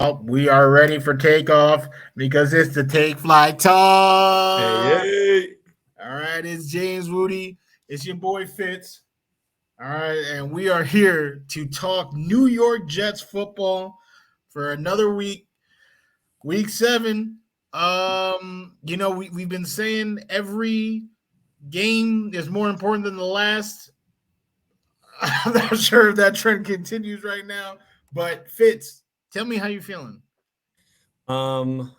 Oh, we are ready for takeoff because it's the take flight Hey, talk. hey. All right, it's James Wudi. It's your boy Fitz. All right, and we are here to talk New York Jets football for another week, week 7. We've been saying every game is more important than the last. I'm not sure if that trend continues right now, but Fitz, tell me how you're feeling. Um,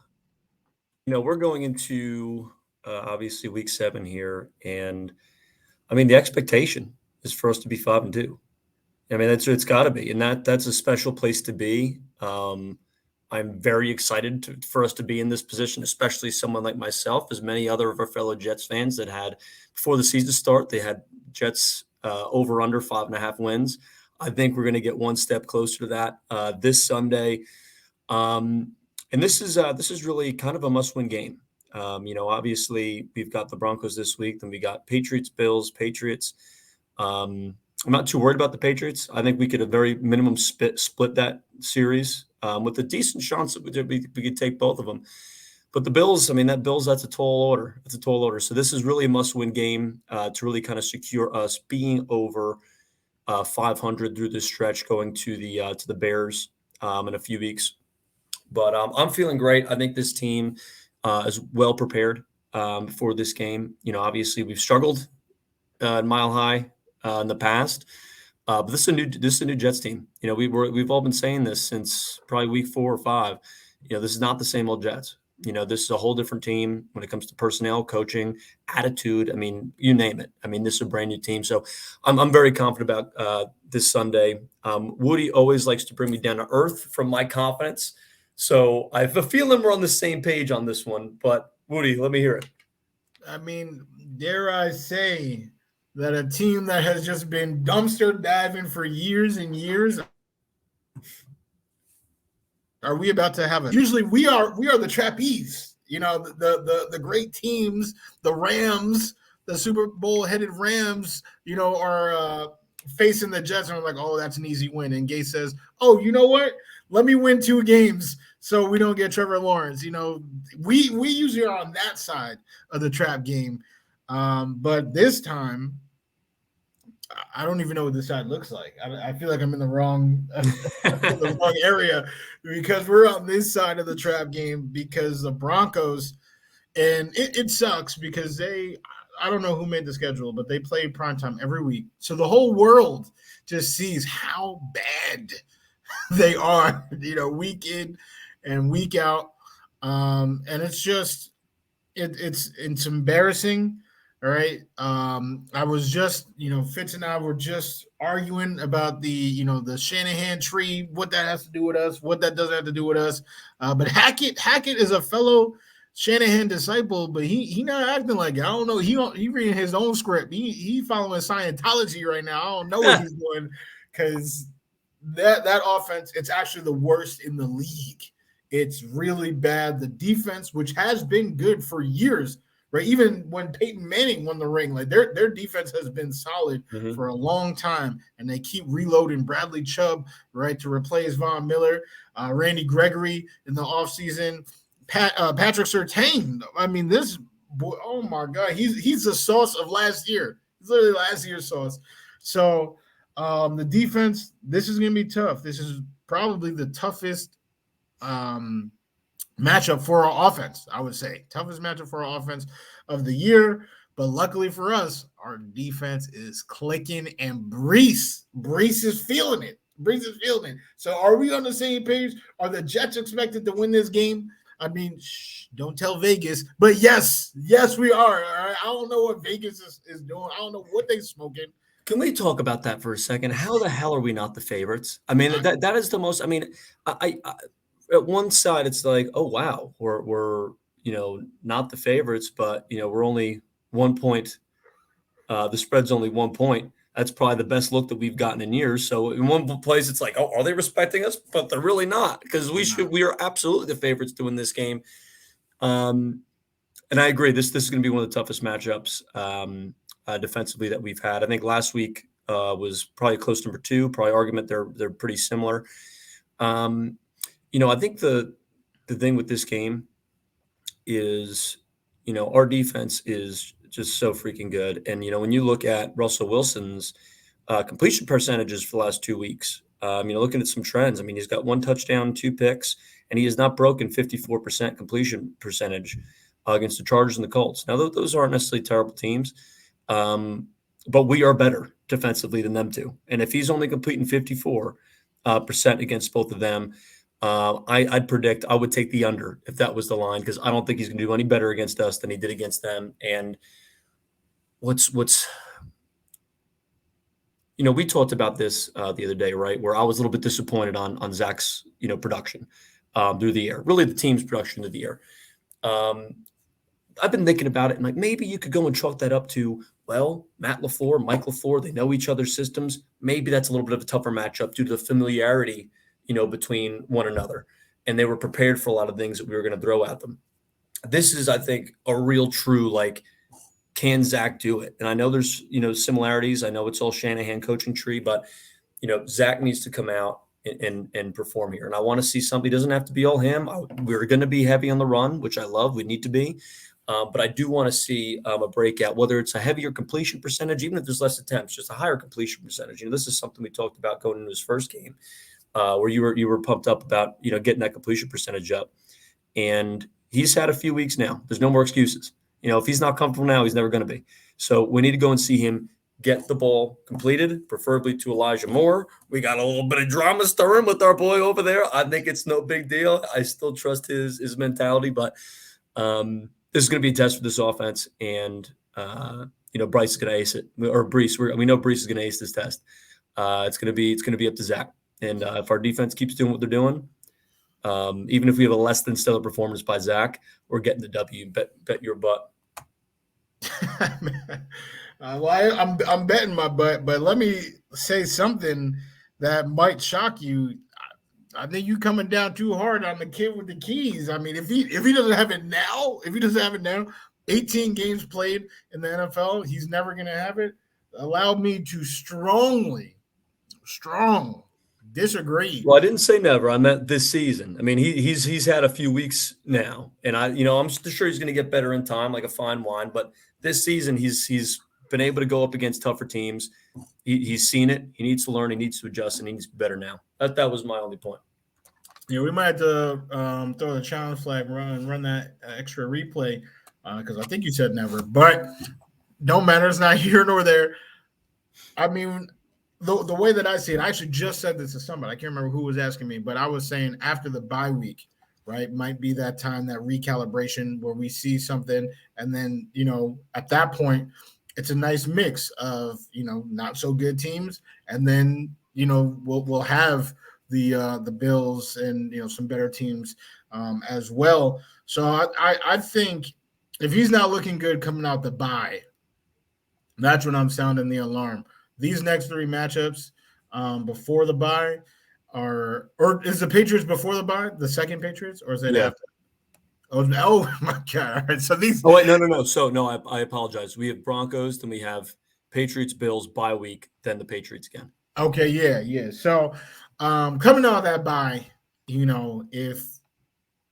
we're going into obviously week 7 here, and I mean the expectation is for us to be 5-2. I mean it's got to be, and that's a special place to be. I'm very excited for us to be in this position, especially someone like myself, as many other of our fellow Jets fans that had before the season start, they had Jets over under 5.5 wins. I think we're going to get one step closer to that this Sunday. Um, and this is really kind of a must-win game. Obviously we've got the Broncos this week, then we got Patriots, Bills, Patriots. I'm not too worried about the Patriots. I think we could at very minimum split that series with a decent chance that we could take both of them. But the Bills, I mean, that's a tall order. It's a tall order. So this is really a must-win game to really kind of secure us being over 500 through this stretch, going to the Bears in a few weeks. But I'm feeling great. I think this team is well prepared for this game. Obviously we've struggled at Mile High in the past, but this is a new Jets team. We've all been saying this since probably week 4 or 5. This is not the same old Jets. This is a whole different team when it comes to personnel, coaching, attitude. I mean, you name it. I mean, this is a brand new team. So I'm very confident about this Sunday. Woody always likes to bring me down to earth from my confidence. So I have a feeling we're on the same page on this one. But Woody, let me hear it. I mean, dare I say that a team that has just been dumpster diving for years and years, are we about to have a usually we are the trapeze, the great teams, the Rams, the Super Bowl headed Rams, are facing the Jets, and we're like, oh, that's an easy win. And Gay says, oh, you know what? Let me win 2 games so we don't get Trevor Lawrence. We usually are on that side of the trap game. But this time, I don't even know what this side looks like. I feel like I'm in the wrong the wrong area because we're on this side of the trap game because the Broncos, and it sucks because I don't know who made the schedule, but they play primetime every week. So the whole world just sees how bad they are, week in and week out. And it's just it's embarrassing. All right. I was just, Fitz and I were just arguing about the Shanahan tree, what that has to do with us, what that doesn't have to do with us. But Hackett is a fellow Shanahan disciple, but he not acting like it. I don't know. He reading his own script. He following Scientology right now. I don't know what he's doing because that offense, it's actually the worst in the league. It's really bad. The defense, which has been good for years, right? Even when Peyton Manning won the ring, like their defense has been solid Mhm. for a long time, and they keep reloading Bradley Chubb, right, to replace Von Miller, Randy Gregory in the offseason, Patrick Surtain. I mean, this boy, oh my God, he's the sauce of last year. He's literally last year's sauce. So the defense, this is going to be tough. This is probably the toughest um, matchup for our offense, I would say. Toughest matchup for our offense of the year. But luckily for us, our defense is clicking, and Brees is feeling it. Brees is feeling it. So are we on the same page? Are the Jets expected to win this game? I mean, don't tell Vegas, but yes, we are. All right? I don't know what Vegas is doing. I don't know what they smoking. Can we talk about that for a second? How the hell are we not the favorites? I mean, that is the most. I mean, I at one side it's like, oh wow, we're not the favorites, but we're only 1 point. The spread's only 1 point. That's probably the best look that we've gotten in years. So in one place, it's like, oh, are they respecting us? But they're really not, because They're not. we are absolutely the favorites to win this game. Um, and I agree. This is going to be one of the toughest matchups defensively that we've had. I think last week was probably close number 2. Probably argument they're pretty similar. Um, I think the thing with this game is, our defense is just so freaking good. And, when you look at Russell Wilson's completion percentages for the last 2 weeks, looking at some trends, he's got 1 touchdown, 2 picks, and he has not broken 54% completion percentage against the Chargers and the Colts. Now, those aren't necessarily terrible teams, but we are better defensively than them too. And if he's only completing 54% against both of them, I'd predict I would take the under if that was the line, because I don't think he's going to do any better against us than he did against them. And what's we talked about this the other day, right, where I was a little bit disappointed on Zach's production through the air, really the team's production through the air. I've been thinking about it, and maybe you could go and chalk that up to, well, Matt LaFleur, Mike LaFleur, they know each other's systems. Maybe that's a little bit of a tougher matchup due to the familiarity between one another. And they were prepared for a lot of things that we were going to throw at them. This is, I think, a real true, can Zach do it? And I know there's, similarities. I know it's all Shanahan coaching tree, but, Zach needs to come out and perform here. And I want to see something. It doesn't have to be all him. We're going to be heavy on the run, which I love. We need to be. But I do want to see a breakout, whether it's a heavier completion percentage, even if there's less attempts, just a higher completion percentage. This is something we talked about going into his first game. Where you were pumped up about getting that completion percentage up, and he's had a few weeks now. There's no more excuses. If he's not comfortable now, he's never going to be. So we need to go and see him get the ball completed, preferably to Elijah Moore. We got a little bit of drama stirring with our boy over there. I think it's no big deal. I still trust his mentality, but this is going to be a test for this offense, and Bryce is going to ace it, or Brees. We know Brees is going to ace this test. It's going to be up to Zach. And if our defense keeps doing what they're doing, even if we have a less than stellar performance by Zach, we're getting the W. Bet your butt. I'm betting my butt, but let me say something that might shock you. I think you coming down too hard on the kid with the keys. If he doesn't have it now, 18 games played in the NFL, he's never going to have it. Allow me to strong disagree. Well, I didn't say never. I meant this season. He's had a few weeks now, and I'm sure he's going to get better in time, like a fine wine. But this season, he's been able to go up against tougher teams. He's seen it. He needs to learn. He needs to adjust, and he needs to be better now. That was my only point. Yeah, we might have to throw the challenge flag, run that extra replay, because I think you said never. But don't matter. It's not here nor there. The way that I see it, I actually just said this to somebody. I can't remember who was asking me, but I was saying after the bye week, right, might be that time, that recalibration where we see something. And then, at that point, it's a nice mix of, not so good teams. And then, we'll have the Bills and, some better teams as well. So I think if he's not looking good coming out the bye, that's when I'm sounding the alarm. These next 3 matchups before the bye or is the Patriots before the bye, the second Patriots, or is it after? Oh my God. All right. So these. Oh, wait, no. So, no, I apologize. We have Broncos, then we have Patriots, Bills, bye week, then the Patriots again. Okay. Yeah. So coming out of that bye, if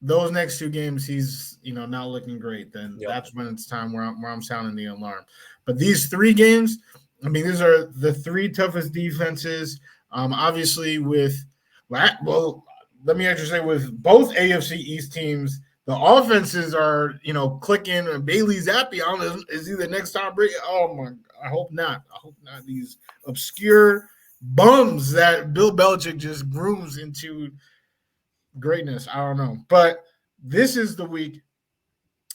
those next 2 games he's, not looking great, then that's when it's time where I'm sounding the alarm. But these 3 games, these are the 3 toughest defenses. Obviously, let me actually say, with both AFC East teams, the offenses are, clicking. And Bailey Zappi is he the next Tom Brady? Oh my! I hope not. These obscure bums that Bill Belichick just grooms into greatness. I don't know, but this is the week.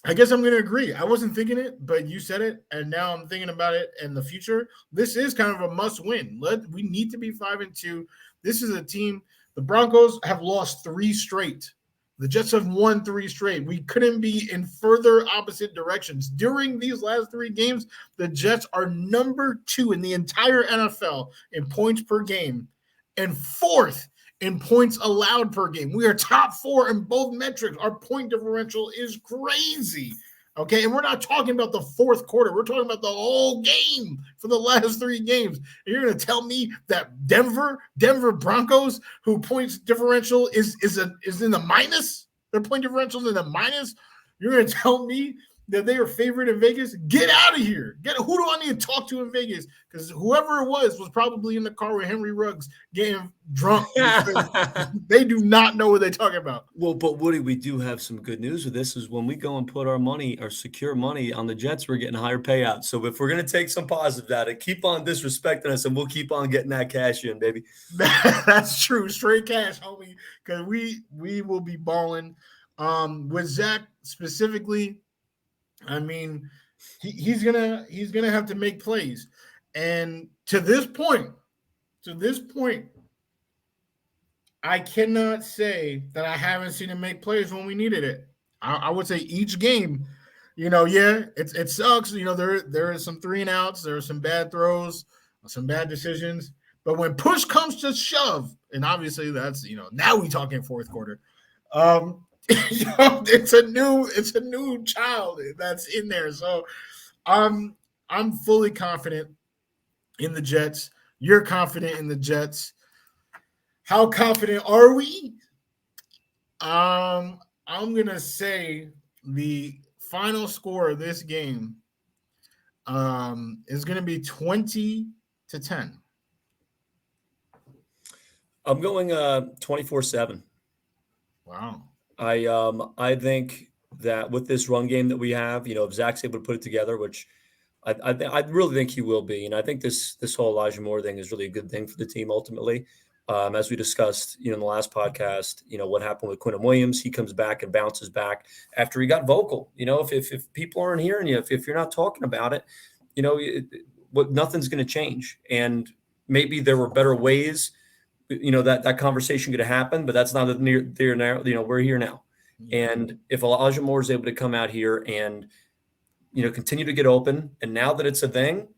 I guess I'm going to agree. I wasn't thinking it, but you said it, and now I'm thinking about it in the future. This is kind of a must-win. We need to be 5-2. This is a team. The Broncos have lost 3 straight. The Jets have won 3 straight. We couldn't be in further opposite directions. During these last 3 games, the Jets are number 2 in the entire NFL in points per game and 4th in points allowed per game. We are top 4 in both metrics. Our point differential is crazy. Okay, and we're not talking about the fourth quarter. We're talking about the whole game for the last 3 games. And you're going to tell me that Denver Broncos, who points differential is in the minus? Their point differential is in the minus. You're going to tell me that they are favored in Vegas? Get out of here. Who do I need to talk to in Vegas? Because whoever it was probably in the car with Henry Ruggs getting drunk. They do not know what they're talking about. Well, but Woody, we do have some good news with this is when we go and put our money, our secure money on the Jets, we're getting higher payouts. So if we're going to take some positive out of it, keep on disrespecting us and we'll keep on getting that cash in, baby. That's true. Straight cash, homie, because we will be balling. With Zach specifically, I mean, he's gonna have to make plays, and to this point, I cannot say that I haven't seen him make plays when we needed it. I would say each game, it sucks. There is some 3 and outs, there are some bad throws, some bad decisions, but when push comes to shove, and obviously that's now we talking fourth quarter. It's a new child that's in there. So I'm fully confident in the Jets. You're confident in the Jets. How confident are we? I'm gonna say the final score of this game is gonna be 20-10. I'm going 24-7. Wow. I think that with this run game that we have, if Zach's able to put it together, which I really think he will be, and I think this whole Elijah Moore thing is really a good thing for the team ultimately. As we discussed, in the last podcast, what happened with Quinton Williams, he comes back and bounces back after he got vocal. If people aren't hearing you, if you're not talking about it, nothing's going to change. And maybe there were better ways that conversation could have happened, but that's not there now. We're here now. And if Elijah Moore is able to come out here and, continue to get open, and now that it's a thing,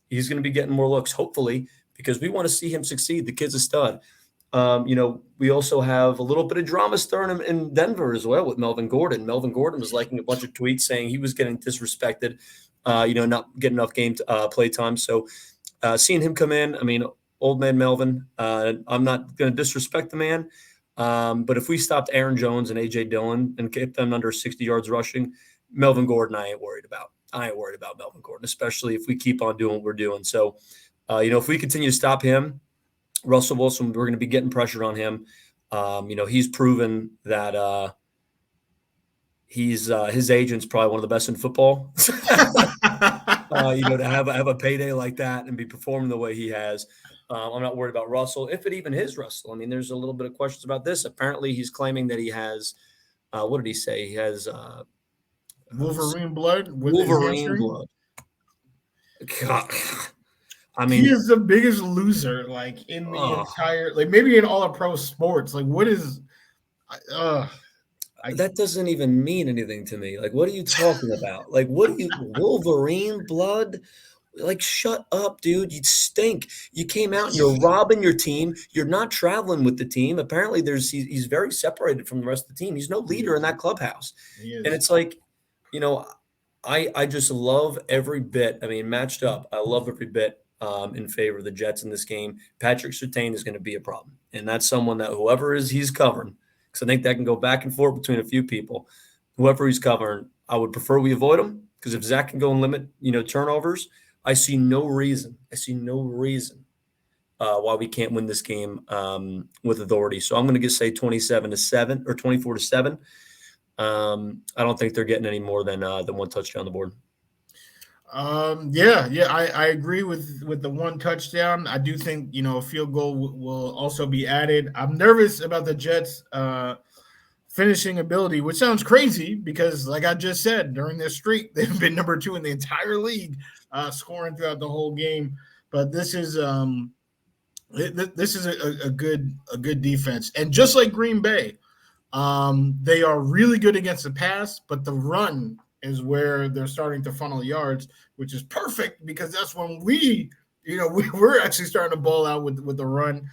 he's going to be getting more looks, hopefully, because we want to see him succeed. The kid's a stud. We also have a little bit of drama stirring in Denver as well with Melvin Gordon. Melvin Gordon was liking a bunch of tweets saying he was getting disrespected, not getting enough game play time. So seeing him come in, old man Melvin, I'm not going to disrespect the man, but if we stopped Aaron Jones and A.J. Dillon and kept them under 60 yards rushing, Melvin Gordon I ain't worried about. I ain't worried about Melvin Gordon, especially if we keep on doing what we're doing. So, if we continue to stop him, Russell Wilson, we're going to be getting pressure on him. He's proven that his agent's probably one of the best in football. To have a payday like that and be performing the way he has. I'm not worried about Russell, if it even is Russell. There's a little bit of questions about this. Apparently, he's claiming that he has, what did he say? He has Wolverine blood. Wolverine blood. God. He is the biggest loser, in the entire, maybe in all of pro sports. What is, that doesn't even mean anything to me. What are you talking about? Wolverine blood? Shut up, dude. You stink. You came out and you're robbing your team. You're not traveling with the team. Apparently he's very separated from the rest of the team. He's no leader in that clubhouse. And it's I just love every bit. Matched up, I love every bit in favor of the Jets in this game. Patrick Surtain is going to be a problem. And that's someone that whoever he's covering, because I think that can go back and forth between a few people. Whoever he's covering, I would prefer we avoid him, because if Zach can go and limit, turnovers, I see no reason why we can't win this game with authority. So I'm going to say 27-7 or 24-7. I don't think they're getting any more than one touchdown on the board. I agree with the one touchdown. I do think a field goal will also be added. I'm nervous about the Jets finishing ability, which sounds crazy because, like I just said, during this streak they've been number 2 in the entire league, scoring throughout the whole game. But this is a good defense, and just like Green Bay, they are really good against the pass, but the run is where they're starting to funnel yards, which is perfect because that's when we're actually starting to ball out with the run.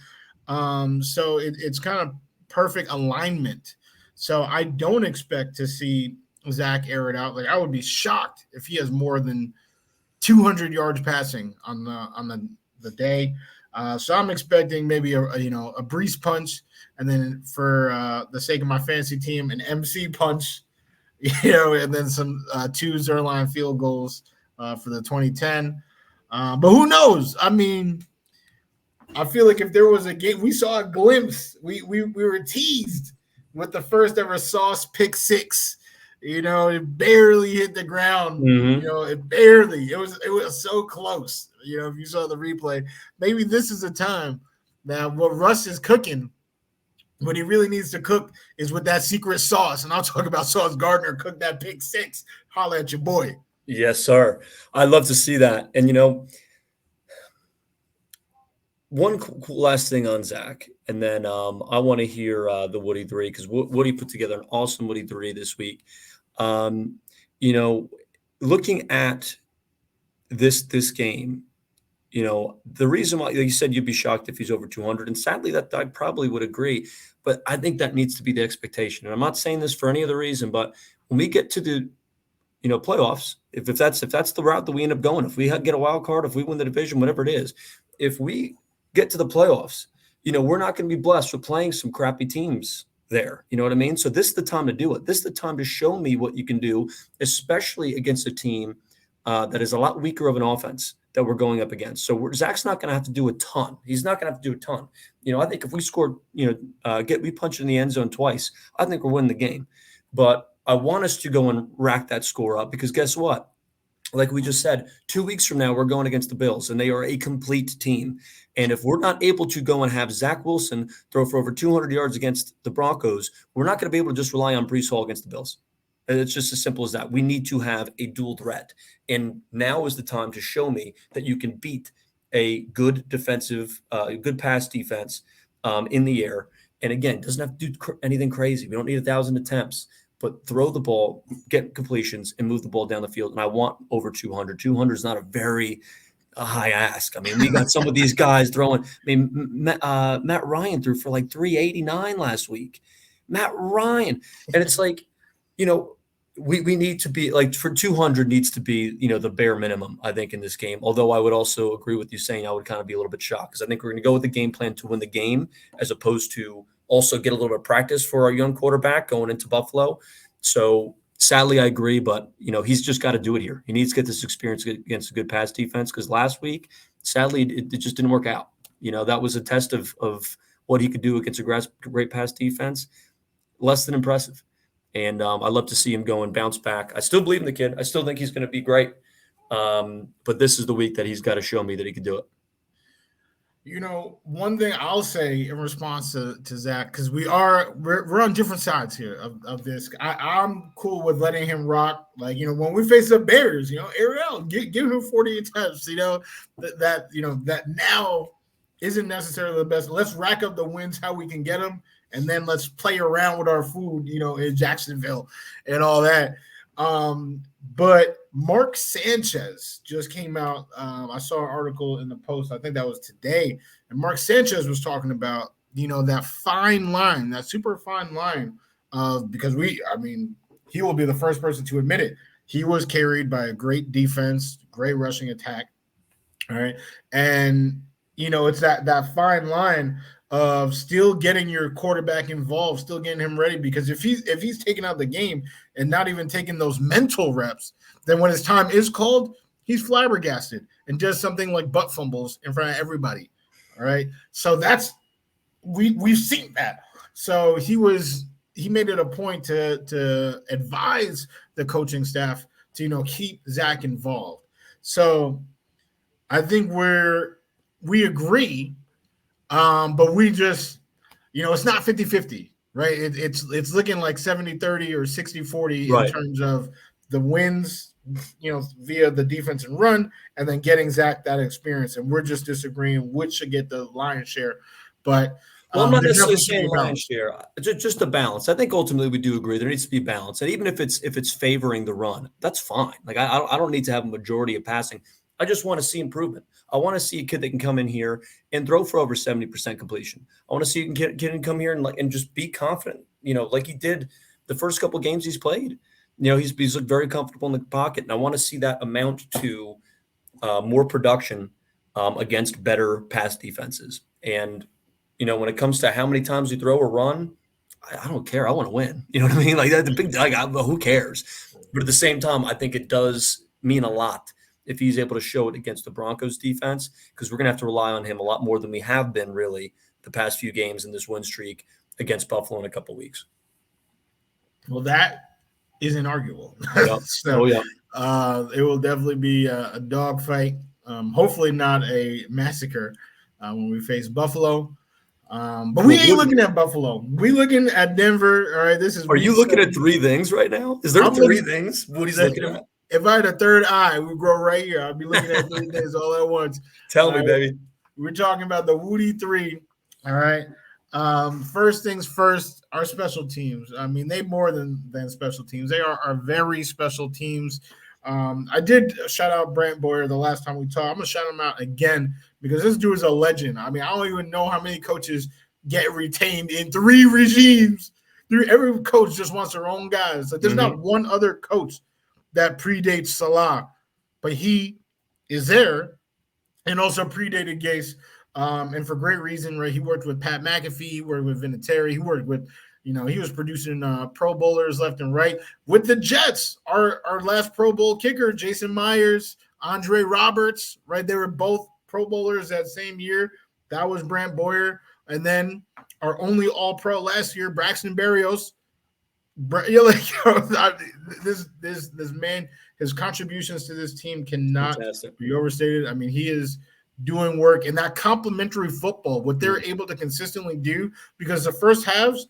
So it's kind of perfect alignment. So I don't expect to see Zach air it out. Like I would be shocked if he has more than 200 yards passing on the day. So I'm expecting maybe a Brees punch, and then for the sake of my fantasy team, an MC punch, and then some 2 Zerline field goals for the 2010. But who knows? I mean, I feel like if there was a game, we saw a glimpse. We were teased with the first ever Sauce pick six. It barely hit the ground. Mm-hmm. It barely. It was so close. If you saw the replay, maybe this is a time that what Russ is cooking, what he really needs to cook is with that secret sauce. And I'll talk about Sauce Gardner. Cook that pick six. Holla at your boy. Yes, sir. I'd love to see that. And one last thing on Zach, and then I want to hear the Woody 3, because Woody put together an awesome Woody 3 this week. Looking at this game, the reason why, like you said, you'd be shocked if he's over 200, and sadly that I probably would agree, but I think that needs to be the expectation. And I'm not saying this for any other reason, but when we get to the playoffs, if that's the route that we end up going, if we get a wild card, if we win the division, whatever it is, if we get to the playoffs, we're not going to be blessed with playing some crappy teams there. You know what I mean? So this is the time to do it. This is the time to show me what you can do, especially against a team that is a lot weaker of an offense that we're going up against. So Zach's not going to have to do a ton. He's not going to have to do a ton. I think if we scored, we punched in the end zone twice, I think we're winning the game. But I want us to go and rack that score up, because guess what? Like we just said, 2 weeks from now, we're going against the Bills, and they are a complete team. And if we're not able to go and have Zach Wilson throw for over 200 yards against the Broncos, we're not going to be able to just rely on Brees Hall against the Bills. It's just as simple as that. We need to have a dual threat. And now is the time to show me that you can beat a good defensive, good pass defense in the air. And again, it doesn't have to do anything crazy. We don't need 1,000 attempts. But throw the ball, get completions, and move the ball down the field. And I want over 200. 200 is not a very high ask. I mean, we got some of these guys throwing. I mean, Matt Ryan threw for like 389 last week. Matt Ryan. And it's like, we need to be like, for 200 needs to be, the bare minimum, I think, in this game. Although I would also agree with you saying I would kind of be a little bit shocked, because I think we're going to go with the game plan to win the game, as opposed to also get a little bit of practice for our young quarterback going into Buffalo. So sadly, I agree, but he's just got to do it here. He needs to get this experience against a good pass defense, because last week, sadly, it just didn't work out. That was a test of what he could do against a great pass defense. Less than impressive. And I'd love to see him go and bounce back. I still believe in the kid. I still think he's going to be great. But this is the week that he's got to show me that he can do it. One thing I'll say in response to Zach, because we're on different sides here of this. I'm cool with letting him rock. Like, when we face the Bears, air it out, give him 40 attempts. That now isn't necessarily the best. Let's rack up the wins how we can get them, and then let's play around with our food, in Jacksonville and all that. But Mark Sanchez just came out. I saw an article in the Post, I think that was today, and Mark Sanchez was talking about, that fine line, that super fine line of, because he will be the first person to admit it. He was carried by a great defense, great rushing attack. All right. And, it's that fine line of still getting your quarterback involved, still getting him ready, because if he's taking out the game and not even taking those mental reps, then when his time is called, he's flabbergasted and does something like butt fumbles in front of everybody. All right. So we've seen that. So he made it a point to advise the coaching staff to, keep Zach involved. So I think we agree. But we just, it's not 50-50, right? It's looking like 70-30 or 60-40 right, in terms of the wins, via the defense and run, and then getting Zach that experience. And we're just disagreeing which should get the lion's share. But I'm not necessarily saying lion's share, just a balance. I think ultimately we do agree there needs to be balance. And even if it's favoring the run, that's fine. Like I don't need to have a majority of passing. I just want to see improvement. I want to see a kid that can come in here and throw for over 70% completion. I want to see a kid come here and just be confident, like he did the first couple of games he's played. He's looked very comfortable in the pocket, and I want to see that amount to more production against better pass defenses. And when it comes to how many times you throw or run, I don't care. I want to win. You know what I mean? Like that's a big. Who cares? But at the same time, I think it does mean a lot if he's able to show it against the Broncos defense, because we're going to have to rely on him a lot more than we have been really the past few games in this win streak against Buffalo in a couple of weeks. Well, that is inarguable. Yep. So, it will definitely be a dogfight. Hopefully not a massacre when we face Buffalo. But we ain't looking at Buffalo. We looking at Denver. All right, this is. Are you looking at three things right now? Is there three things Woody's looking at? If I had a third eye, we grow right here. I'd be looking at three things all at once. Tell me, baby. We're talking about the Woody 3. All right. First things first, our special teams. I mean, they more than special teams. They are very special teams. I did shout out Brant Boyer the last time we talked. I'm going to shout him out again because this dude is a legend. I mean, I don't even know how many coaches get retained in 3 regimes. Every coach just wants their own guys. Like, there's not one other coach that predates Salah, but he is there and also predated Gase. And for great reason, right? He worked with Pat McAfee, he worked with Vinatieri, he worked with, he was producing Pro Bowlers left and right with the Jets. Our last Pro Bowl kicker, Jason Myers, Andre Roberts, right? They were both Pro Bowlers that same year. That was Brant Boyer. And then our only All-Pro last year, Braxton Berrios. This man, his contributions to this team cannot be overstated. I mean, he is doing work in that complementary football, what they're able to consistently do, because the first halves,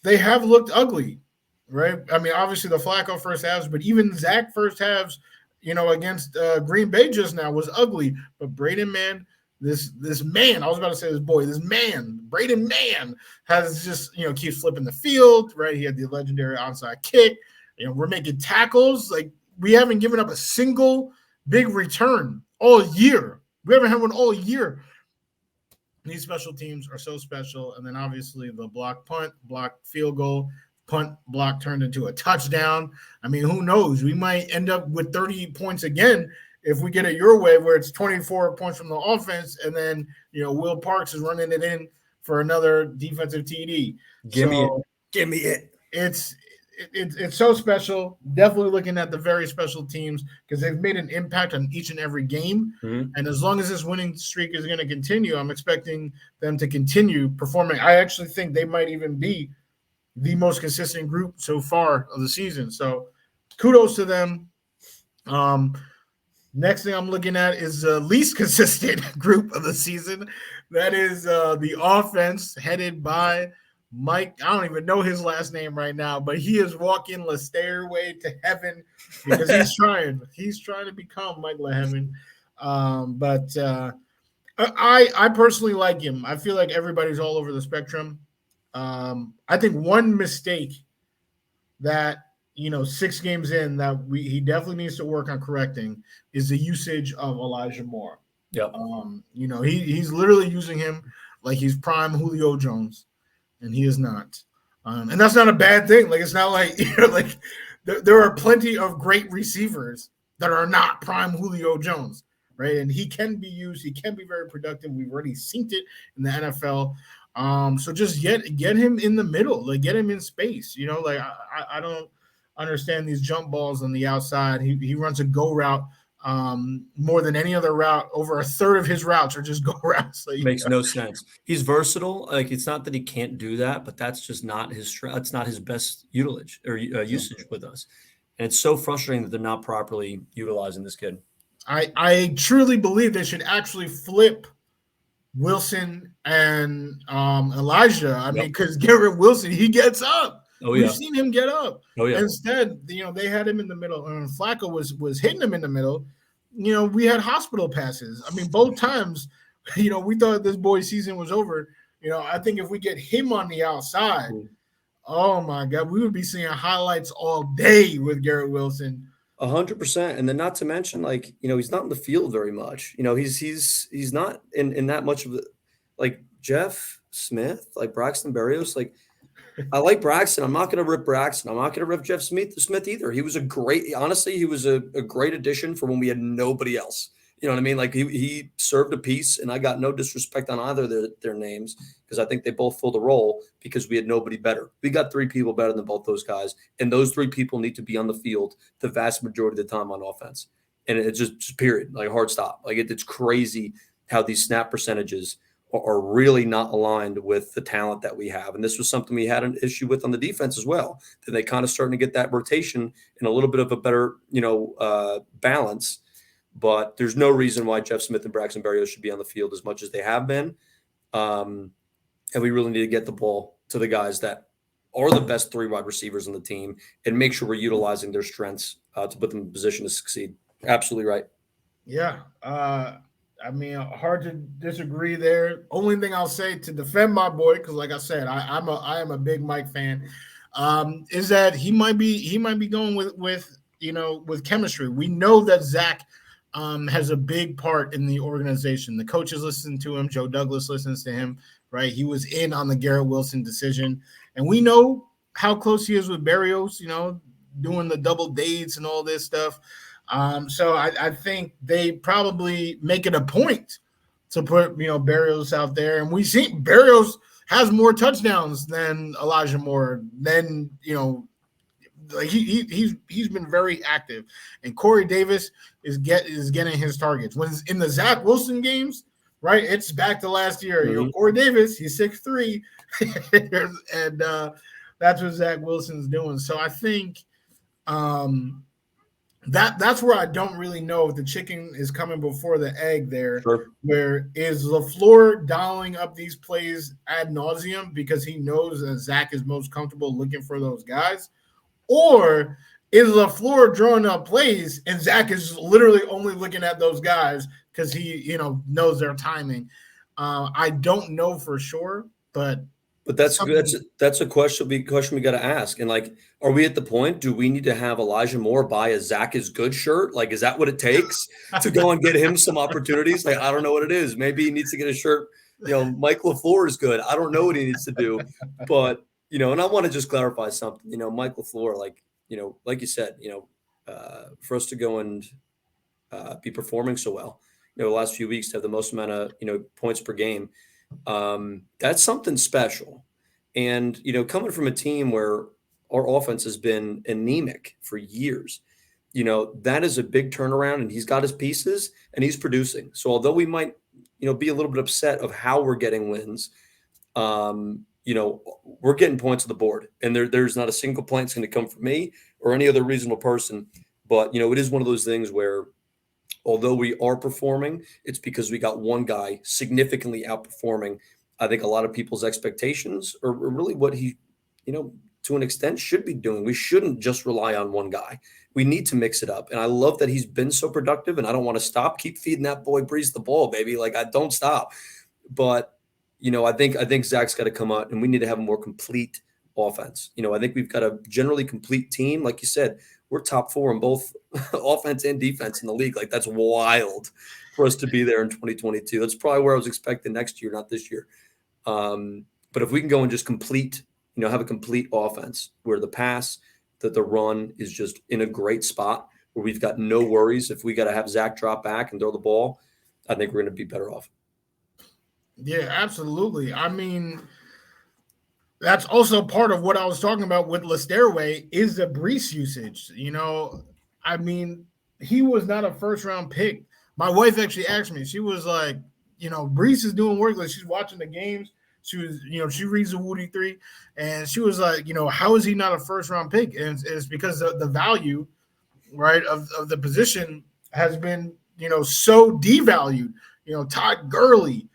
they have looked ugly, right? I mean, obviously the Flacco first halves, but even Zach first halves, against Green Bay just now was ugly. But Braden, man, this man, I was about to say this boy, this man, Braden Man has just, keeps flipping the field, right? He had the legendary onside kick. We're making tackles. Like, we haven't given up a single big return all year. We haven't had one all year. These special teams are so special. And then obviously the block punt, block field goal, punt block turned into a touchdown. I mean, who knows? We might end up with 30 points again if we get it your way, where it's 24 points from the offense, and then, Will Parks is running it in for another defensive TD. Give me it. It's so special. Definitely looking at the very special teams because they've made an impact on each and every game. Mm-hmm. And as long as this winning streak is going to continue, I'm expecting them to continue performing. I actually think they might even be the most consistent group so far of the season. So kudos to them. Next thing I'm looking at is the least consistent group of the season. That is the offense headed by Mike. I don't even know his last name right now, but he is walking the stairway to heaven because he's trying. He's trying to become Mike LeHeaven. But I personally like him. I feel like everybody's all over the spectrum. I think one mistake that 6 games in that he definitely needs to work on correcting is the usage of Elijah Moore. Yeah. He's literally using him like he's prime Julio Jones, and he is not. And that's not a bad thing. Like, it's not like there are plenty of great receivers that are not prime Julio Jones, right? And he can be used. He can be very productive. We've already seen it in the NFL. So just get him in the middle, like get him in space. I don't understand these jump balls on the outside. He runs a go route more than any other route. Over a third of his routes are just go routes. Makes no sense. He's versatile. Like, it's not that he can't do that, but that's just not that's not his best usage with us. And it's so frustrating that they're not properly utilizing this kid. I truly believe they should actually flip Wilson and Elijah. I mean, because Garrett Wilson, he gets up. Oh, yeah. We've seen him get up. Oh, yeah. Instead, they had him in the middle, and Flacco was hitting him in the middle. We had hospital passes. I mean, both times, we thought this boy's season was over. I think if we get him on the outside, oh my God, we would be seeing highlights all day with Garrett Wilson. 100%. And then not to mention, he's not in the field very much. He's not in that much of the, like Jeff Smith, like Braxton Berrios, I like Braxton. I'm not going to rip Braxton. I'm not going to rip Jeff Smith either. He was honestly, he was a great addition for when we had nobody else. You know what I mean? Like he served a piece, and I got no disrespect on either of their names because I think they both filled a role because we had nobody better. We got 3 people better than both those guys, and those 3 people need to be on the field the vast majority of the time on offense. And it's just period, like hard stop. Like it's crazy how these snap percentages are really not aligned with the talent that we have. And this was something we had an issue with on the defense as well. That they kind of starting to get that rotation in a little bit of a better, balance. But there's no reason why Jeff Smith and Braxton Berrios should be on the field as much as they have been. And we really need to get the ball to the guys that are the best 3 wide receivers on the team and make sure we're utilizing their strengths to put them in position to succeed. Absolutely right. Yeah. I mean, hard to disagree there. Only thing I'll say to defend my boy, because like I said, I am a big Mike fan, is that he might be going with chemistry. We know that Zach has a big part in the organization. The coaches listen to him. Joe Douglas listens to him, right? He was in on the Garrett Wilson decision, and we know how close he is with Berrios. Doing the double dates and all this stuff. So I think they probably make it a point to put, Berrios out there. And we see Berrios has more touchdowns than Elijah Moore. Then, like he's been very active. And Corey Davis is getting his targets. When it's in the Zach Wilson games, right, it's back to last year. Mm-hmm. Corey Davis, he's 6'3", and that's what Zach Wilson's doing. So I think that's where I don't really know if the chicken is coming before the egg there. Sure. Where is LaFleur dialing up these plays ad nauseum because he knows that Zach is most comfortable looking for those guys? Or is LaFleur drawing up plays and Zach is literally only looking at those guys because he, knows their timing? I don't know for sure, but that's a question we got to ask. And like, are we at the point? Do we need to have Elijah Moore buy a Zach is good shirt? Like, is that what it takes to go and get him some opportunities? Like, I don't know what it is. Maybe he needs to get a shirt. Mike LaFleur is good. I don't know what he needs to do, but and I want to just clarify something. Mike LaFleur, like you said, for us to go and be performing so well, the last few weeks to have the most amount of points per game. That's something special. And, coming from a team where our offense has been anemic for years, that is a big turnaround, and he's got his pieces and he's producing. So although we might, be a little bit upset of how we're getting wins, we're getting points on the board, and there's not a single point that's going to come from me or any other reasonable person. But, it is one of those things where, although we are performing, it's because we got one guy significantly outperforming, I think, a lot of people's expectations, or really what he, to an extent should be doing. We shouldn't just rely on one guy. We need to mix it up. And I love that he's been so productive, and I don't want to stop. Keep feeding that boy Breeze the ball, baby. Like, I don't stop. But, I think Zach's got to come out, and we need to have a more complete offense. I think we've got a generally complete team. Like you said, we're top 4 in both offense and defense in the league. Like, that's wild for us to be there in 2022. That's probably where I was expecting next year, not this year. But if we can go and just complete, have a complete offense where the pass, that the run is just in a great spot where we've got no worries. If we got to have Zach drop back and throw the ball, I think we're going to be better off. Yeah, absolutely. I mean, that's also part of what I was talking about with Lesterway is the Brees usage. I mean, he was not a first-round pick. My wife actually asked me. She was like, Brees is doing work. Like, she's watching the games. She was, she reads the Wudi 3, and she was like, how is he not a first-round pick? And it's because the value, right, of the position has been, so devalued. Todd Gurley,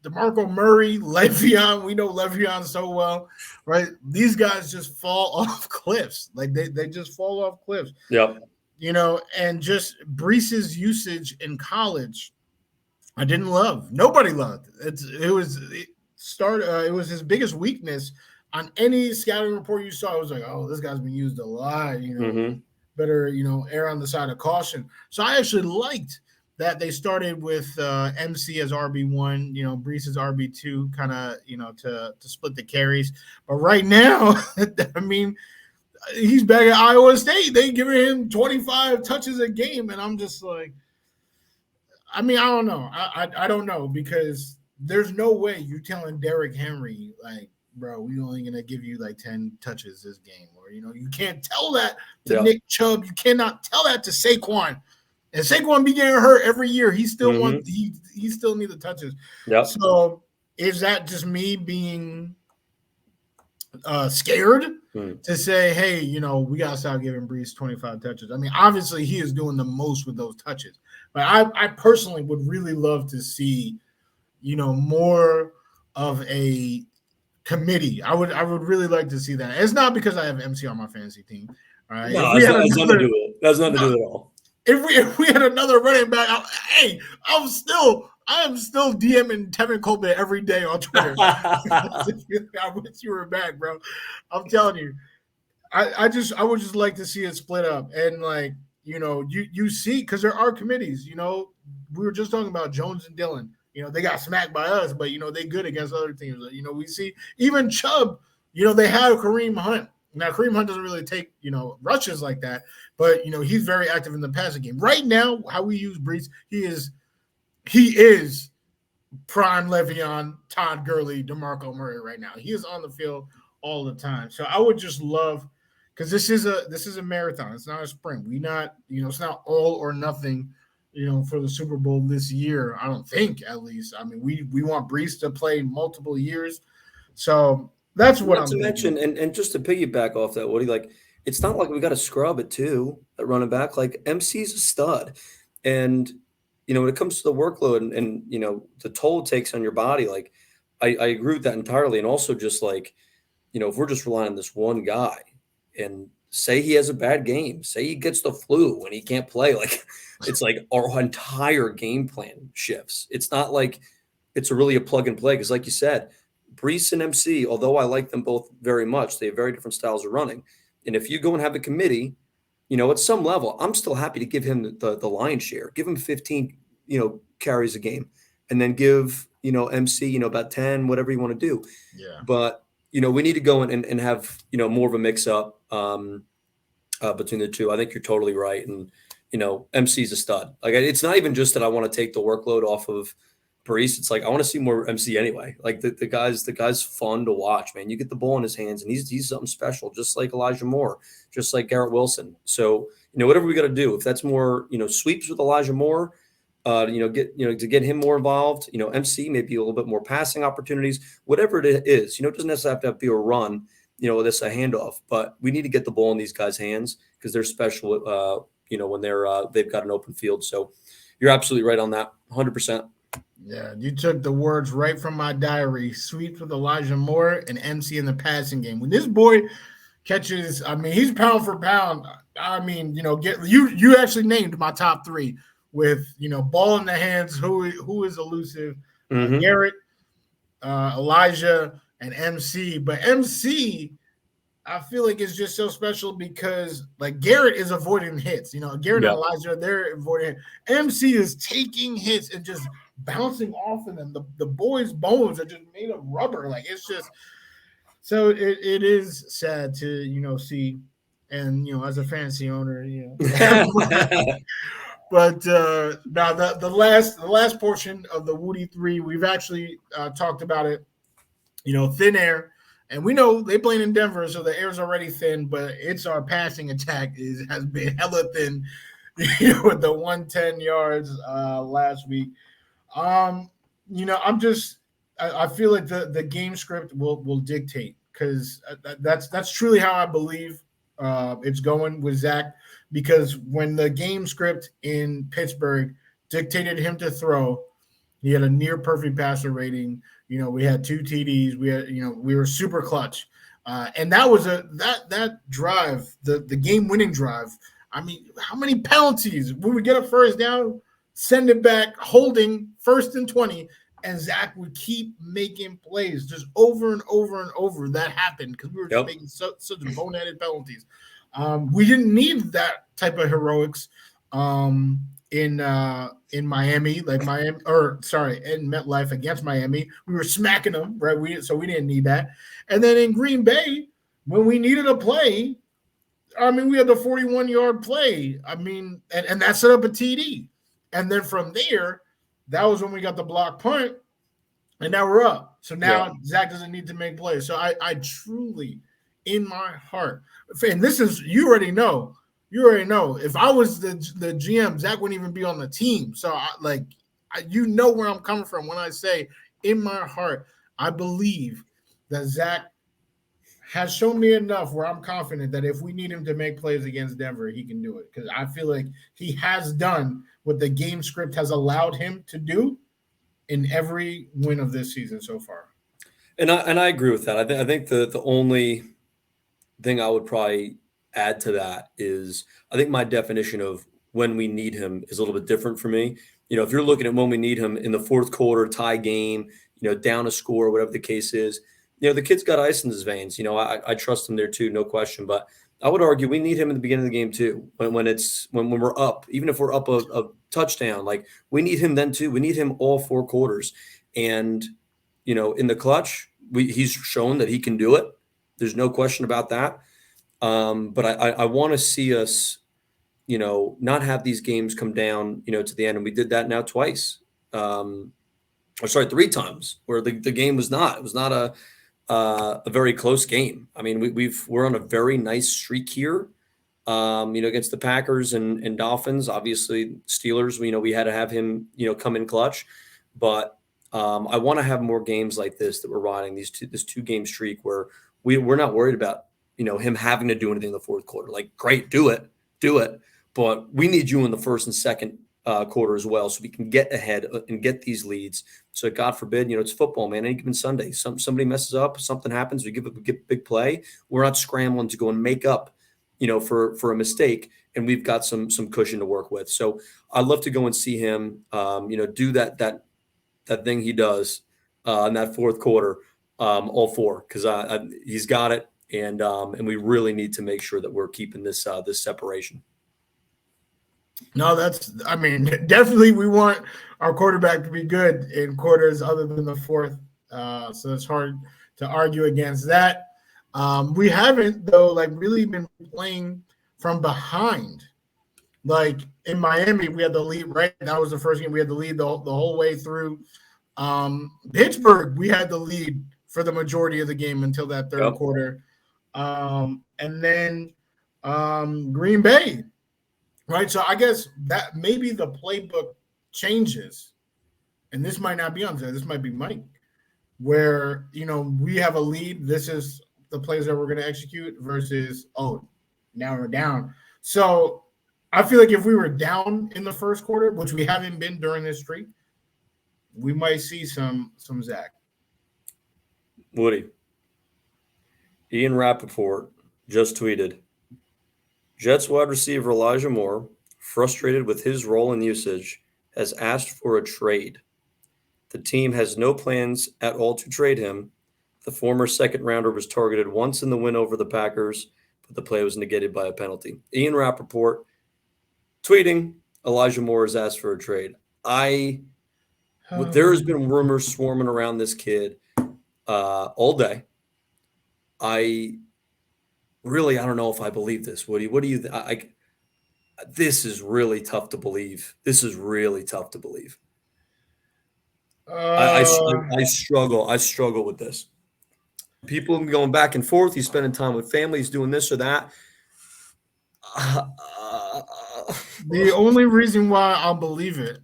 DeMarco Murray, Le'Veon. We know Le'Veon so well, right? These guys just fall off cliffs. Like, they just fall off cliffs. Yeah. And just Brees's usage in college, I didn't love. Nobody loved. It was his biggest weakness on any scouting report you saw. It was like, oh, this guy's been used a lot. Better err on the side of caution. So I actually liked that they started with MC as RB1, Brees as RB2, kind of, to split the carries. But right now, I mean, he's back at Iowa State. They giving him 25 touches a game, and I'm just like, I mean, I don't know. I don't know, because there's no way you're telling Derrick Henry, like, bro, we only gonna give you like 10 touches this game, or you can't tell that to Nick Chubb. You cannot tell that to Saquon. And Saquon be getting hurt every year. He still wants he still needs the touches. Yep. So is that just me being scared to say, hey, we gotta stop giving Brees 25 touches? I mean, obviously he is doing the most with those touches, but I personally would really love to see, more of a committee. I would really like to see that. It's not because I have MC on my fantasy team. All right. No, that's nothing to do with it. That's nothing to do with it at all. If we had another running back, I am still DMing Tevin Coleman every day on Twitter. I wish you were back, bro. I'm telling you. I would just like to see it split up, and like, you see, because there are committees. We were just talking about Jones and Dillon. They got smacked by us, but they good against other teams. We see even Chubb. They have Kareem Hunt. Now, Kareem Hunt doesn't really take, rushes like that, but, he's very active in the passing game. Right now, how we use Brees, he is prime Le'Veon, Todd Gurley, DeMarco Murray right now. He is on the field all the time. So I would just love, because this is a marathon. It's not a sprint. It's not all or nothing, for the Super Bowl this year. I don't think, at least. I mean, we want Brees to play multiple years. So that's what I'm thinking. Mention, and just to piggyback off that, Woody, like, it's not like we got to scrub it too at running back. Like, MC's a stud, and when it comes to the workload and the toll it takes on your body, like, I agree with that entirely. And also, just like, if we're just relying on this one guy, and say he has a bad game, say he gets the flu and he can't play, like, it's like our entire game plan shifts. It's not like it's really a plug and play, because, like you said, Brees and MC, although I like them both very much, they have very different styles of running. And if you go and have a committee, at some level, I'm still happy to give him the lion's share. Give him 15, carries a game, and then give, MC, about 10, whatever you want to do. Yeah. But, we need to go in and have, more of a mix up between the two. I think you're totally right. And, MC's a stud. Like, it's not even just that I want to take the workload off of Brees. It's like, I want to see more MC anyway. Like, the guy's fun to watch, man. You get the ball in his hands, and he's something special, just like Elijah Moore, just like Garrett Wilson. So, whatever we got to do, if that's more, sweeps with Elijah Moore, to get him more involved, MC, maybe a little bit more passing opportunities, whatever it is, it doesn't necessarily have to be a run, this a handoff, but we need to get the ball in these guys' hands, because they're special, when they've got an open field. So you're absolutely right on that. 100%. Yeah, you took the words right from my diary. Sweeps with Elijah Moore and MC in the passing game. When this boy catches, I mean, he's pound for pound. I mean, you actually named my top three with, ball in the hands, who is elusive, Garrett, Elijah, and MC. But MC, I feel like it's just so special because, like, Garrett is avoiding hits. Garrett and Elijah, they're avoiding hits. MC is taking hits and just bouncing off of them. The boys' bones are just made of rubber. Like, it's just so it is sad to see, and as a fantasy owner, But now the last portion of the Wudi 3, we've actually talked about it. Thin air, and we know they playing in Denver, so the air's already thin. But it's our passing attack has been hella thin, with the 110 yards last week. I feel like the game script will dictate, because that's truly how I believe it's going with Zach. Because when the game script in Pittsburgh dictated him to throw, he had a near perfect passer rating. We had 2 TDs. We had, we were super clutch. And that was that drive, the game winning drive. I mean, how many penalties? We would get a first down, send it back, holding 1st and 20, and Zach would keep making plays just over and over and over. That happened because we were just making such boneheaded penalties. We didn't need that type of heroics in Miami, like Miami, or sorry, in MetLife against Miami. We were smacking them, right? We didn't need that. And then in Green Bay, when we needed a play, I mean, we had the 41-yard play. I mean, and that set up a TD. And then from there, that was when we got the block punt, and now we're up. So now Zach doesn't need to make plays. So I truly, in my heart, and this is, you already know. If I was the GM, Zach wouldn't even be on the team. So you know where I'm coming from when I say, in my heart, I believe that Zach has shown me enough where I'm confident that if we need him to make plays against Denver, he can do it. Because I feel like he has done what the game script has allowed him to do in every win of this season so far. And I agree with that. I think the only thing I would probably add to that is, I think my definition of when we need him is a little bit different for me. If you're looking at when we need him in the fourth quarter, tie game, down a score, whatever the case is, the kid's got ice in his veins. I trust him there too, no question. But I would argue we need him in the beginning of the game too. When we're up, even if we're up a touchdown, like we need him then too. We need him all four quarters. And in the clutch, he's shown that he can do it. There's no question about that. But I want to see us, not have these games come down, to the end. And we did that now twice. Three times where the game was not. It was not a very close game. I mean, we're on a very nice streak here, against the Packers and Dolphins. Obviously, Steelers. We had to have him, come in clutch. But I want to have more games like this that we're riding, this 2-game streak where we're not worried about him having to do anything in the fourth quarter. Like, great, do it. But we need you in the first and second quarter as well, so we can get ahead and get these leads. So God forbid, it's football, man. Any given Sunday, somebody messes up, something happens, we give a big play. We're not scrambling to go and make up, for a mistake, and we've got some cushion to work with. So I'd love to go and see him, do that thing he does in that fourth quarter, all four, because he's got it, and we really need to make sure that we're keeping this separation. No, definitely we want our quarterback to be good in quarters other than the fourth. So it's hard to argue against that. We haven't, though, really been playing from behind. Like in Miami, we had the lead, right? That was the first game. We had the lead the whole way through. Pittsburgh, we had the lead for the majority of the game until that third quarter. And then Green Bay. Right, so I guess that maybe the playbook changes, and this might not be on there. This might be Mike, where we have a lead. This is the plays that we're going to execute versus now we're down. So I feel like if we were down in the first quarter, which we haven't been during this streak, we might see some Zach. Woody, Ian Rappaport just tweeted, Jets wide receiver Elijah Moore, frustrated with his role and usage, has asked for a trade. The team has no plans at all to trade him. The former second-rounder was targeted once in the win over the Packers, but the play was negated by a penalty. Ian Rappaport tweeting, Elijah Moore has asked for a trade. There has been rumors swarming around this kid all day. I don't know if I believe this, Woody. What do you think? This is really tough to believe. I struggle. I struggle with this. People have been going back and forth. He's spending time with family. He's doing this or that. The only reason why I'll believe it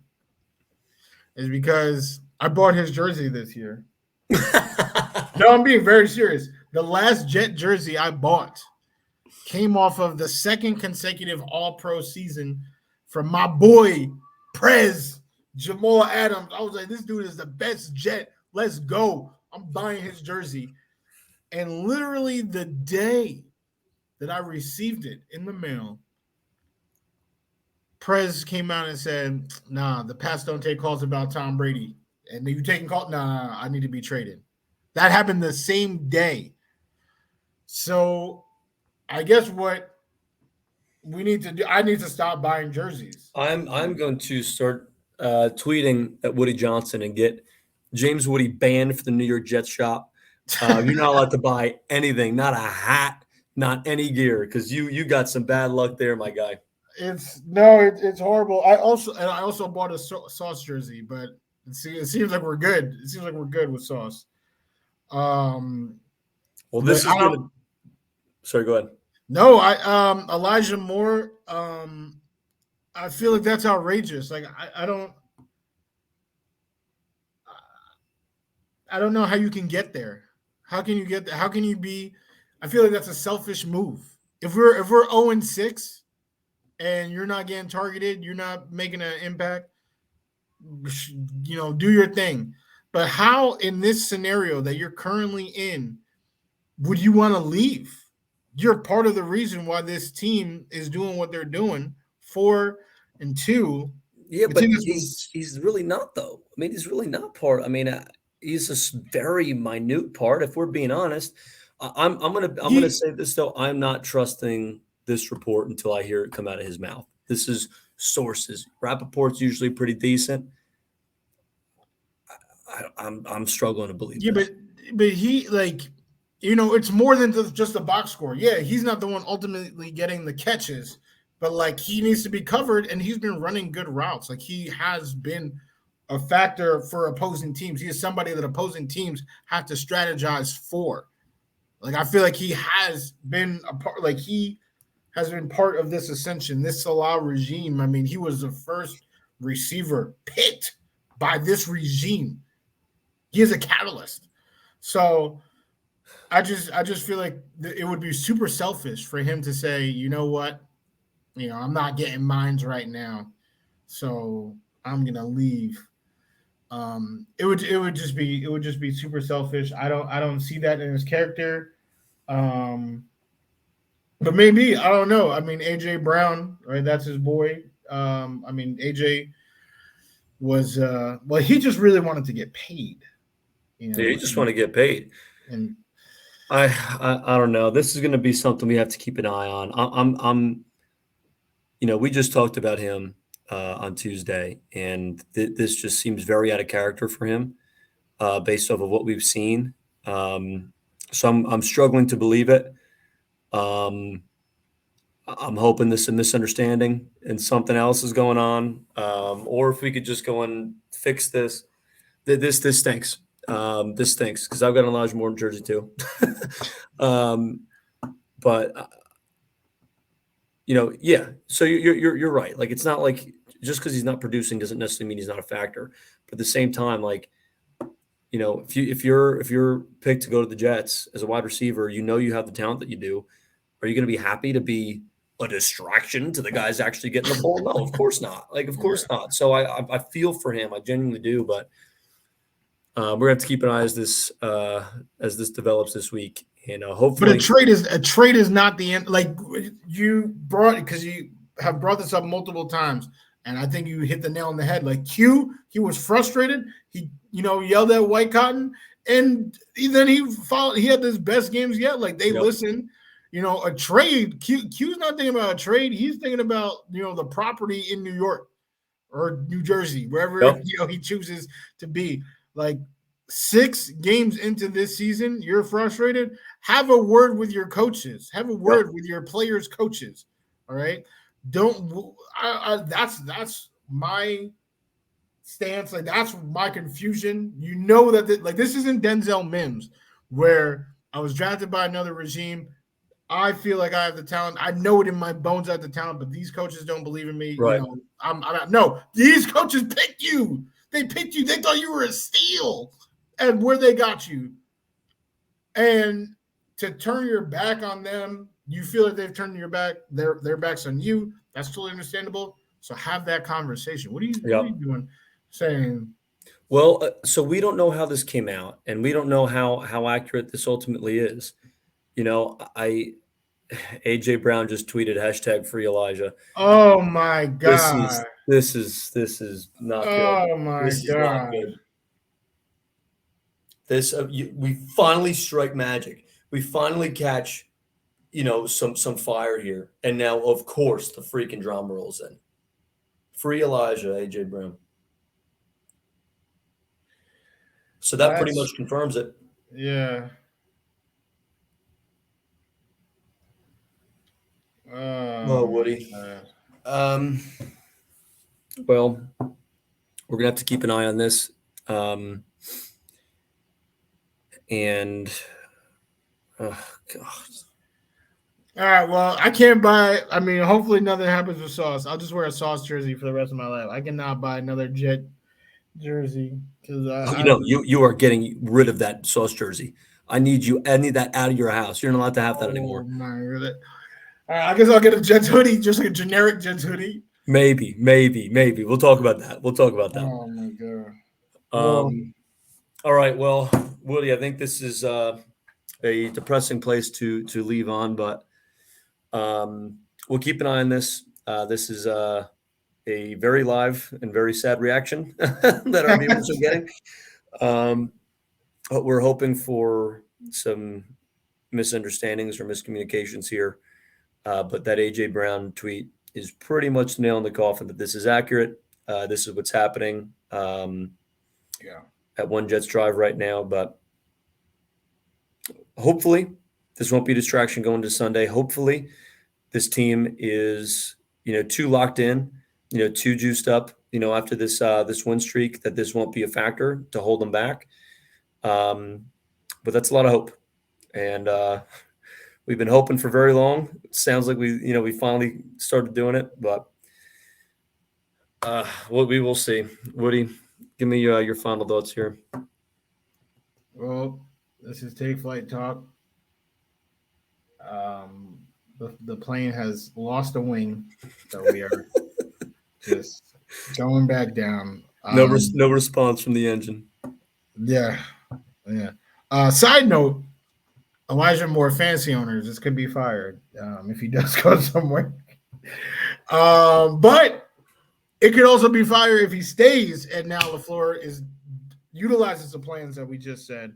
is because I bought his jersey this year. No, I'm being very serious. The last Jet jersey I bought came off of the second consecutive All-Pro season from my boy, Prez, Jamal Adams. I was like, this dude is the best Jet. Let's go. I'm buying his jersey. And literally the day that I received it in the mail, Prez came out and said, nah, the Pats don't take calls about Tom Brady. And you taking calls? Nah, I need to be traded. That happened the same day. So I guess what I need to stop buying jerseys. I'm going to start tweeting at Woody Johnson and get James Woody banned for the New York Jets shop. You're not allowed to buy anything, not a hat, not any gear, because you got some bad luck there, my guy. It's horrible. I also bought a Sauce jersey, but it seems like we're good. It seems like we're good with Sauce. Well, this is going to. Sorry, go ahead. No, Elijah Moore. I feel like that's outrageous. Like I don't know how you can get there. How can you get there? How can you be? I feel like that's a selfish move. If we're 0-6 and you're not getting targeted, you're not making an impact, do your thing. But how in this scenario that you're currently in would you want to leave? You're part of the reason why this team is doing what they're doing. 4-2. Yeah, but he's really not, though. I mean, he's really not part. I mean, he's a very minute part. If we're being honest, I'm gonna say this though. I'm not trusting this report until I hear it come out of his mouth. This is sources. Rappaport's usually pretty decent. I'm struggling to believe. Yeah, this. but he it's more than just a box score. Yeah, he's not the one ultimately getting the catches, but like he needs to be covered, and he's been running good routes. Like he has been a factor for opposing teams. He is somebody that opposing teams have to strategize for. Like I feel like he has been a part. Like he has been part of this ascension, this Salah regime. I mean, he was the first receiver picked by this regime. He is a catalyst. So I just feel like it would be super selfish for him to say, you know what, I'm not getting mines right now, so I'm gonna leave. It would just be super selfish. I don't see that in his character. But maybe I don't know. I mean, AJ Brown, right? That's his boy. I mean, AJ was he just really wanted to get paid. Yeah, he just want to get paid. And I don't know. This is going to be something we have to keep an eye on. I'm we just talked about him on Tuesday, and this just seems very out of character for him, based off of what we've seen. So I'm struggling to believe it. I'm hoping this is a misunderstanding and something else is going on, or if we could just go and fix this. This stinks. This stinks because I've got an Elijah Moore jersey too. But yeah. So you're right. Like it's not like just because he's not producing doesn't necessarily mean he's not a factor. But at the same time, like if you're picked to go to the Jets as a wide receiver, you have the talent that you do. Are you going to be happy to be a distraction to the guys actually getting the ball? No, of course not. Like, of course not. So I feel for him. I genuinely do. But we're going to have to keep an eye as this develops this week. Hopefully. But a trade is not the end. Like you because you have brought this up multiple times, and I think you hit the nail on the head. Like Q, he was frustrated. He yelled at White Cotton, and then he had his best games yet. Like they listened. A trade. Q's not thinking about a trade. He's thinking about the property in New York or New Jersey, wherever he chooses to be. Like 6 games into this season, you're frustrated. Have a word with your coaches. Have a word with your players' coaches. All right. That's my stance. Like that's my confusion. That this isn't Denzel Mims, where I was drafted by another regime. I feel like I have the talent. I know it in my bones I have the talent, but these coaches don't believe in me. Right. No, these coaches picked you. They picked you. They thought you were a steal, and where they got you. And to turn your back on them, you feel like they've turned your back. Their backs on you. That's totally understandable. So have that conversation. What are you doing? Saying. Well, so we don't know how this came out, and we don't know how accurate this ultimately is. AJ Brown just tweeted #free Elijah. Oh my God. This is not good. Oh my this is God. Not good. We finally strike magic. We finally catch some fire here. And now, of course, the freaking drama rolls in. Free Elijah, A.J. Brown. So that pretty much confirms it. Yeah. Oh, Woody. Well, we're gonna have to keep an eye on this, and God. All right. Well, I can't buy. I mean, hopefully nothing happens with Sauce. I'll just wear a Sauce jersey for the rest of my life. I cannot buy another Jet jersey because you are getting rid of that Sauce jersey. I need that out of your house. You're not allowed to have that anymore. My God. All right, I guess I'll get a Jets hoodie, just like a generic Jets hoodie. Maybe. We'll talk about that. Oh my God. All right. Well, Woody, I think this is a depressing place to leave on, but we'll keep an eye on this. This is a very live and very sad reaction that our viewers are getting. But we're hoping for some misunderstandings or miscommunications here. But that A.J. Brown tweet is pretty much nail in the coffin that this is accurate. This is what's happening at One Jets Drive right now. But hopefully this won't be a distraction going to Sunday. Hopefully this team is, too locked in, too juiced up, after this win streak, that this won't be a factor to hold them back. But that's a lot of hope. And we've been hoping for very long. It sounds like we finally started doing it, but we will see. Woody, give me your final thoughts here. Well, this is Take Flight Talk. The plane has lost a wing, so we are just going back down. No response from the engine. Yeah. Side note: Elijah Moore fantasy owners, this could be fired if he does go somewhere. But it could also be fired if he stays, and now LaFleur utilizes the plans that we just said.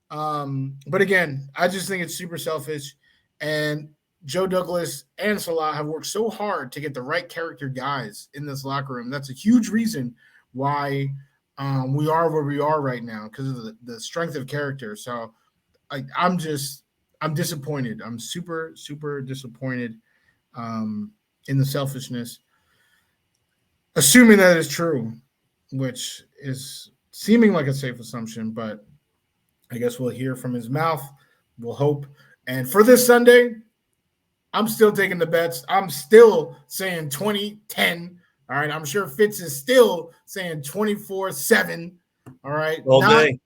But again, I just think it's super selfish, and Joe Douglas and Salah have worked so hard to get the right character guys in this locker room. That's a huge reason why we are where we are right now, because of the strength of character. So I'm disappointed. I'm super, super disappointed in the selfishness, assuming that is true, which is seeming like a safe assumption, but I guess we'll hear from his mouth. We'll hope. And for this Sunday, I'm still taking the bets. I'm still saying 20-10. All right. I'm sure Fitz is still saying 24-7. All right. All day.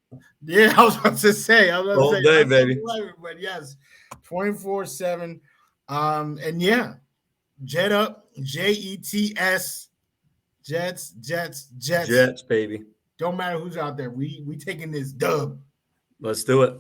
Yeah, I was about to say. All day, baby. 11, but yes, 24-7. And yeah, Jet up, Jets. Jets. Jets, baby. Don't matter who's out there. We taking this dub. Let's do it.